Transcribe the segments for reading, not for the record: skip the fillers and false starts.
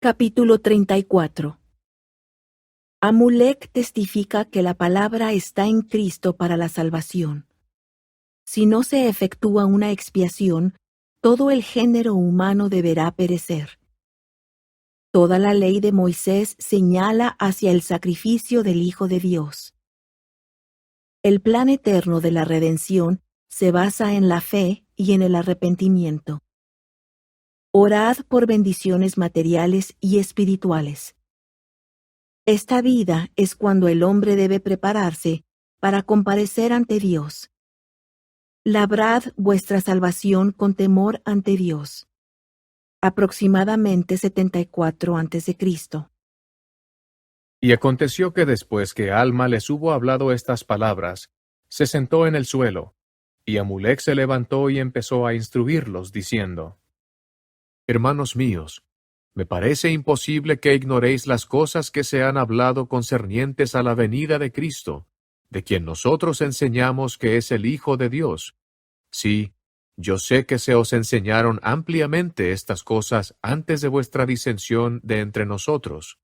Capítulo 34. Amulek testifica que la palabra está en Cristo para la salvación. Si no se efectúa una expiación, todo el género humano deberá perecer. Toda la ley de Moisés señala hacia el sacrificio del Hijo de Dios. El plan eterno de la redención se basa en la fe y en el arrepentimiento. Orad por bendiciones materiales y espirituales. Esta vida es cuando el hombre debe prepararse para comparecer ante Dios. Labrad vuestra salvación con temor ante Dios. Aproximadamente 74 a.C. Y aconteció que después que Alma les hubo hablado estas palabras, se sentó en el suelo, y Amulek se levantó y empezó a instruirlos, diciendo: Hermanos míos, me parece imposible que ignoréis las cosas que se han hablado concernientes a la venida de Cristo, de quien nosotros enseñamos que es el Hijo de Dios. Sí, yo sé que se os enseñaron ampliamente estas cosas antes de vuestra disensión de entre nosotros.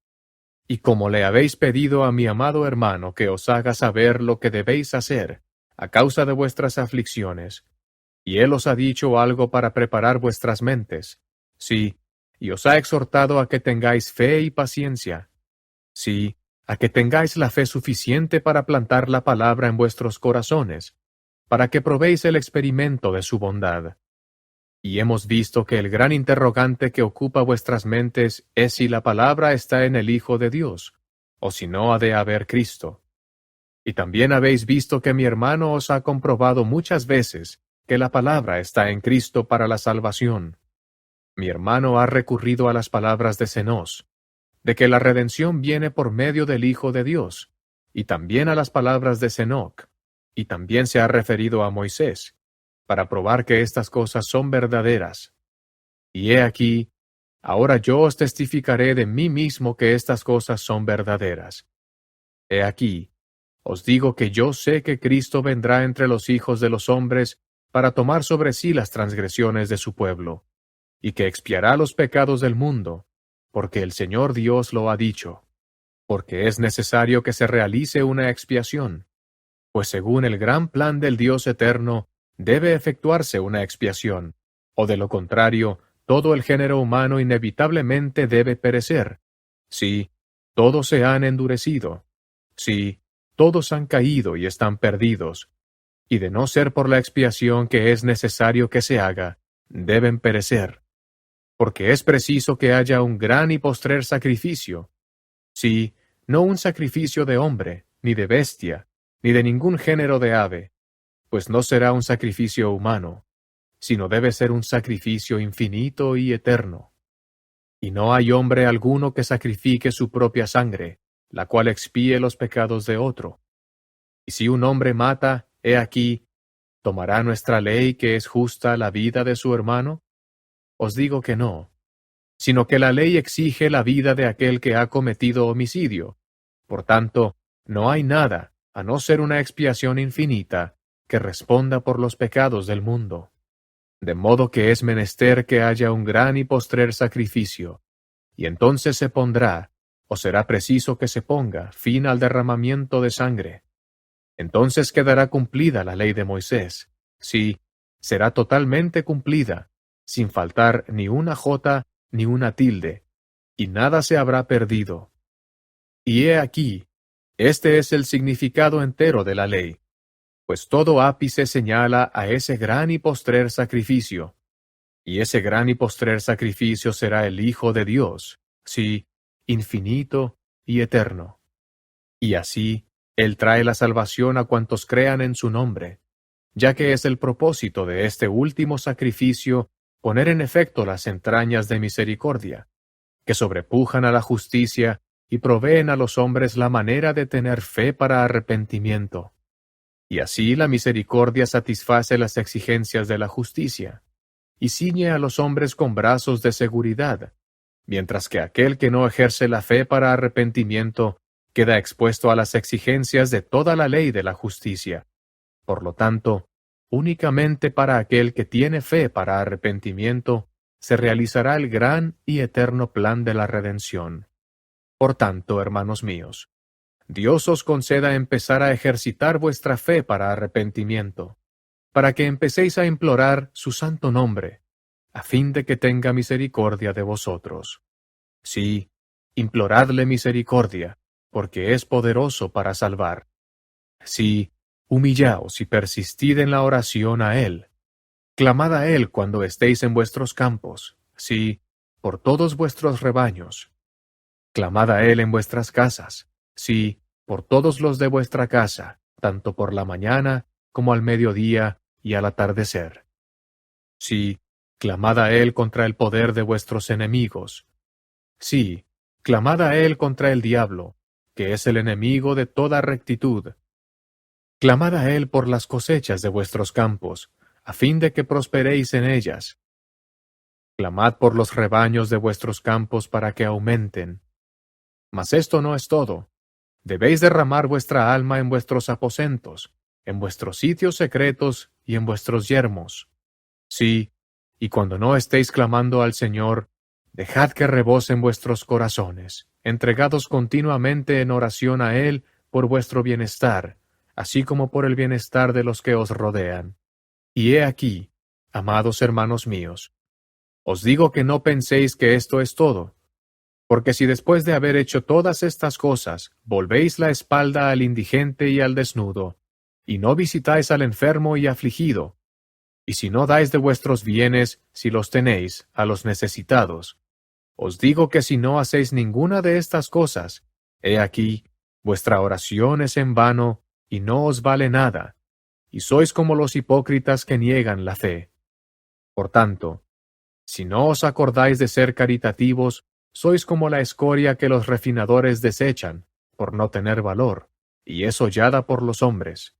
Y como le habéis pedido a mi amado hermano que os haga saber lo que debéis hacer, a causa de vuestras aflicciones, y él os ha dicho algo para preparar vuestras mentes, sí, y os ha exhortado a que tengáis fe y paciencia, sí, a que tengáis la fe suficiente para plantar la palabra en vuestros corazones, para que probéis el experimento de su bondad. Y hemos visto que el gran interrogante que ocupa vuestras mentes es si la palabra está en el Hijo de Dios, o si no ha de haber Cristo. Y también habéis visto que mi hermano os ha comprobado muchas veces que la palabra está en Cristo para la salvación. Mi hermano ha recurrido a las palabras de Zenós, de que la redención viene por medio del Hijo de Dios, y también a las palabras de Enoc, y también se ha referido a Moisés, para probar que estas cosas son verdaderas. Y he aquí, ahora yo os testificaré de mí mismo que estas cosas son verdaderas. He aquí, os digo que yo sé que Cristo vendrá entre los hijos de los hombres para tomar sobre sí las transgresiones de su pueblo, y que expiará los pecados del mundo, porque el Señor Dios lo ha dicho. Porque es necesario que se realice una expiación, pues según el gran plan del Dios eterno, debe efectuarse una expiación, o de lo contrario, todo el género humano inevitablemente debe perecer. Sí, todos se han endurecido. Sí, todos han caído y están perdidos. Y de no ser por la expiación que es necesario que se haga, deben perecer. Porque es preciso que haya un gran y postrer sacrificio. Sí, no un sacrificio de hombre, ni de bestia, ni de ningún género de ave, pues no será un sacrificio humano, sino debe ser un sacrificio infinito y eterno. Y no hay hombre alguno que sacrifique su propia sangre, la cual expíe los pecados de otro. Y si un hombre mata, he aquí, ¿tomará nuestra ley que es justa la vida de su hermano? Os digo que no, sino que la ley exige la vida de aquel que ha cometido homicidio. Por tanto, no hay nada, a no ser una expiación infinita, que responda por los pecados del mundo. De modo que es menester que haya un gran y postrer sacrificio, y entonces se pondrá, o será preciso que se ponga, fin al derramamiento de sangre. Entonces quedará cumplida la ley de Moisés, sí, será totalmente cumplida, sin faltar ni una jota ni una tilde, y nada se habrá perdido. Y he aquí, este es el significado entero de la ley, pues todo ápice señala a ese gran y postrer sacrificio, y ese gran y postrer sacrificio será el Hijo de Dios, sí, infinito y eterno. Y así, Él trae la salvación a cuantos crean en su nombre, ya que es el propósito de este último sacrificio poner en efecto las entrañas de misericordia, que sobrepujan a la justicia y proveen a los hombres la manera de tener fe para arrepentimiento. Y así la misericordia satisface las exigencias de la justicia, y ciñe a los hombres con brazos de seguridad, mientras que aquel que no ejerce la fe para arrepentimiento queda expuesto a las exigencias de toda la ley de la justicia. Por lo tanto, únicamente para aquel que tiene fe para arrepentimiento, se realizará el gran y eterno plan de la redención. Por tanto, hermanos míos, Dios os conceda empezar a ejercitar vuestra fe para arrepentimiento, para que empecéis a implorar su santo nombre, a fin de que tenga misericordia de vosotros. Sí, imploradle misericordia, porque es poderoso para salvar. Sí, humillaos y persistid en la oración a Él. Clamad a Él cuando estéis en vuestros campos, sí, por todos vuestros rebaños. Clamad a Él en vuestras casas, sí, por todos los de vuestra casa, tanto por la mañana como al mediodía y al atardecer. Sí, clamad a Él contra el poder de vuestros enemigos. Sí, clamad a Él contra el diablo, que es el enemigo de toda rectitud. Clamad a Él por las cosechas de vuestros campos, a fin de que prosperéis en ellas. Clamad por los rebaños de vuestros campos para que aumenten. Mas esto no es todo. Debéis derramar vuestra alma en vuestros aposentos, en vuestros sitios secretos y en vuestros yermos. Sí, y cuando no estéis clamando al Señor, dejad que rebosen vuestros corazones, entregados continuamente en oración a Él por vuestro bienestar, así como por el bienestar de los que os rodean. Y he aquí, amados hermanos míos, os digo que no penséis que esto es todo, porque si después de haber hecho todas estas cosas, volvéis la espalda al indigente y al desnudo, y no visitáis al enfermo y afligido, y si no dais de vuestros bienes, si los tenéis, a los necesitados, os digo que si no hacéis ninguna de estas cosas, he aquí, vuestra oración es en vano, y no os vale nada, y sois como los hipócritas que niegan la fe. Por tanto, si no os acordáis de ser caritativos, sois como la escoria que los refinadores desechan, por no tener valor, y es hollada por los hombres.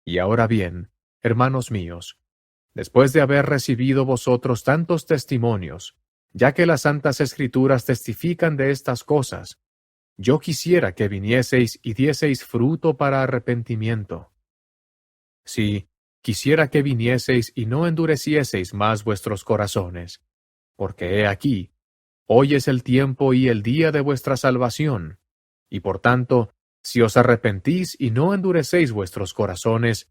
Y ahora bien, hermanos míos, después de haber recibido vosotros tantos testimonios, ya que las santas escrituras testifican de estas cosas, yo quisiera que vinieseis y dieseis fruto para arrepentimiento. Sí, quisiera que vinieseis y no endurecieseis más vuestros corazones, porque he aquí, hoy es el tiempo y el día de vuestra salvación, y por tanto, si os arrepentís y no endurecéis vuestros corazones,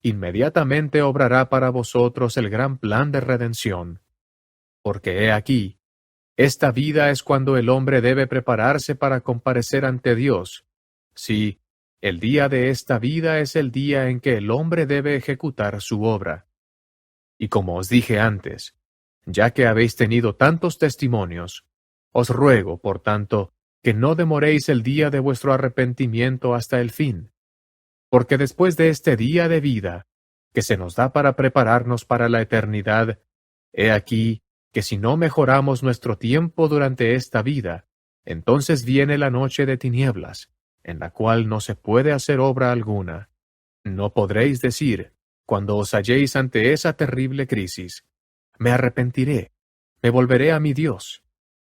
inmediatamente obrará para vosotros el gran plan de redención. Porque he aquí, esta vida es cuando el hombre debe prepararse para comparecer ante Dios. Sí, el día de esta vida es el día en que el hombre debe ejecutar su obra. Y como os dije antes, ya que habéis tenido tantos testimonios, os ruego, por tanto, que no demoréis el día de vuestro arrepentimiento hasta el fin. Porque después de este día de vida, que se nos da para prepararnos para la eternidad, he aquí que si no mejoramos nuestro tiempo durante esta vida, entonces viene la noche de tinieblas, en la cual no se puede hacer obra alguna. No podréis decir, cuando os halléis ante esa terrible crisis, me arrepentiré, me volveré a mi Dios.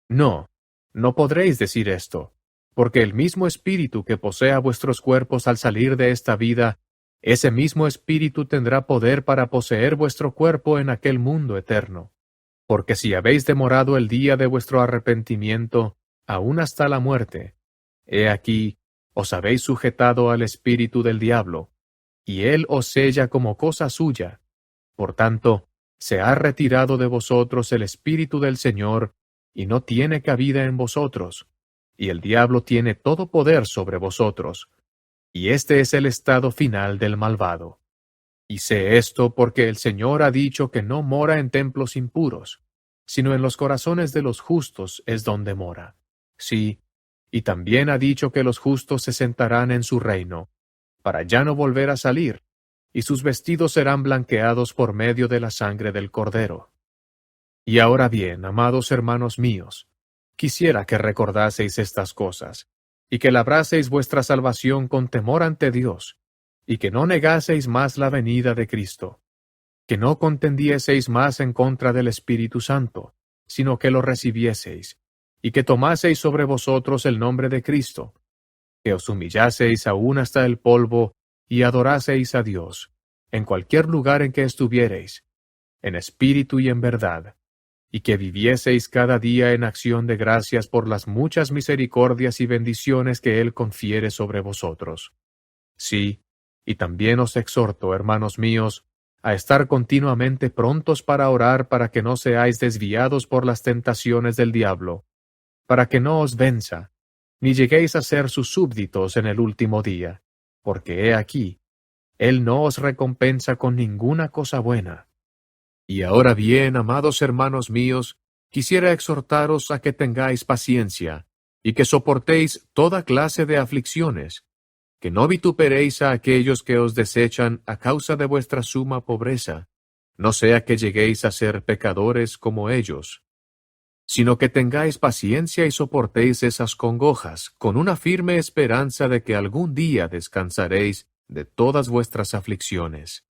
No, no podréis decir esto, porque el mismo espíritu que posea vuestros cuerpos al salir de esta vida, ese mismo espíritu tendrá poder para poseer vuestro cuerpo en aquel mundo eterno. Porque si habéis demorado el día de vuestro arrepentimiento, aún hasta la muerte, he aquí, os habéis sujetado al espíritu del diablo, y él os sella como cosa suya. Por tanto, se ha retirado de vosotros el espíritu del Señor, y no tiene cabida en vosotros, y el diablo tiene todo poder sobre vosotros, y este es el estado final del malvado. Y sé esto porque el Señor ha dicho que no mora en templos impuros, sino en los corazones de los justos es donde mora. Sí, y también ha dicho que los justos se sentarán en su reino, para ya no volver a salir, y sus vestidos serán blanqueados por medio de la sangre del Cordero. Y ahora bien, amados hermanos míos, quisiera que recordaseis estas cosas, y que labraseis vuestra salvación con temor ante Dios, y que no negaseis más la venida de Cristo, que no contendieseis más en contra del Espíritu Santo, sino que lo recibieseis, y que tomaseis sobre vosotros el nombre de Cristo, que os humillaseis aún hasta el polvo, y adoraseis a Dios, en cualquier lugar en que estuviereis, en espíritu y en verdad, y que vivieseis cada día en acción de gracias por las muchas misericordias y bendiciones que Él confiere sobre vosotros. Sí, y también os exhorto, hermanos míos, a estar continuamente prontos para orar para que no seáis desviados por las tentaciones del diablo, para que no os venza, ni lleguéis a ser sus súbditos en el último día, porque he aquí, Él no os recompensa con ninguna cosa buena. Y ahora bien, amados hermanos míos, quisiera exhortaros a que tengáis paciencia, y que soportéis toda clase de aflicciones, que no vituperéis a aquellos que os desechan a causa de vuestra suma pobreza, no sea que lleguéis a ser pecadores como ellos, sino que tengáis paciencia y soportéis esas congojas, con una firme esperanza de que algún día descansaréis de todas vuestras aflicciones.